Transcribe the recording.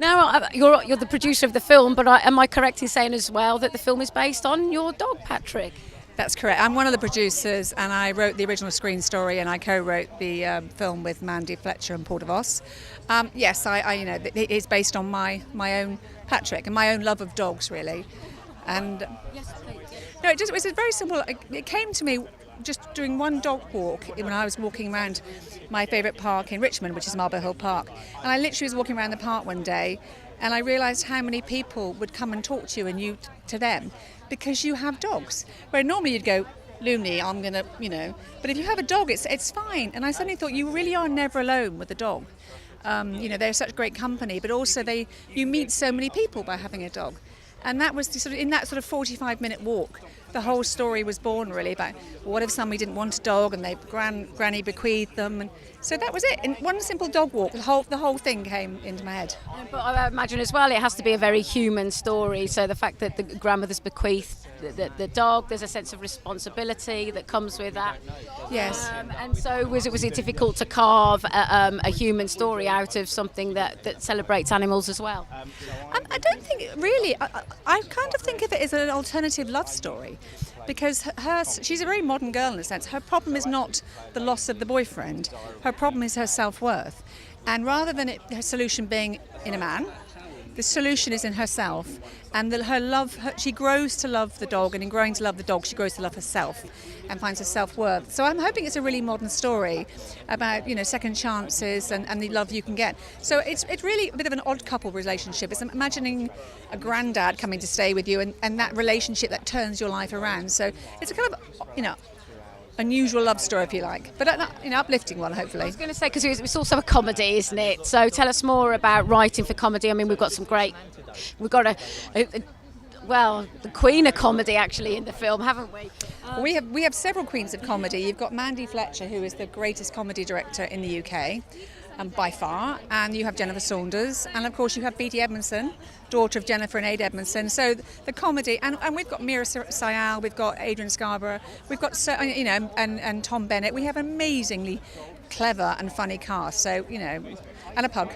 Now, you're the producer of the film, but am I correct in saying as well that the film is based on your dog, Patrick? That's correct. I'm one of the producers, and I wrote the original screen story, and I co-wrote the film with Mandie Fletcher and Paul DeVos. Yes, it is based on my own Patrick and my own love of dogs, really. And Yes, please. no, it was very simple. It came to me just doing one dog walk when I was walking around my favourite park in Richmond, which is Marble Hill Park. And I literally was walking around the park one day, and I realised how many people would come and talk to you and you to them because you have dogs. Where normally you'd go, Looney, I'm going to, but if you have a dog, it's fine. And I suddenly thought you really are never alone with a dog. They're such great company, but also you meet so many people by having a dog. And that was in that sort of 45-minute walk, the whole story was born really about what if somebody didn't want a dog and Granny bequeathed them. And so that was it. In one simple dog walk, the whole thing came into my head. But I imagine as well it has to be a very human story. So the fact that the grandmother's bequeathed the dog, there's a sense of responsibility that comes with that. Yes. And so was it difficult to carve a human story out of something that celebrates animals as well? I don't think really. I kind of think of it as an alternative love story, because she's a very modern girl in a sense. Her problem is not the loss of the boyfriend. Her problem is her self-worth, and rather than her solution being in a man, the solution is in herself, and that she grows to love the dog, and in growing to love the dog, she grows to love herself and finds her self-worth. So I'm hoping it's a really modern story about second chances and the love you can get. So it's really a bit of an odd couple relationship. It's imagining a granddad coming to stay with you and that relationship that turns your life around. So it's a kind of unusual love story, if you like, but an uplifting one, hopefully. I was going to say, because it's also a comedy, isn't it? So tell us more about writing for comedy. I mean, we've got the queen of comedy actually in the film, haven't we? We have several queens of comedy. You've got Mandie Fletcher, who is the greatest comedy director in the UK. By far, and you have Jennifer Saunders, and of course you have Beattie Edmondson, daughter of Jennifer and Ade Edmondson. So the comedy, and we've got Mira Sayal, we've got Adrian Scarborough, we've got and Tom Bennett. We have an amazingly clever and funny cast. So and a pug.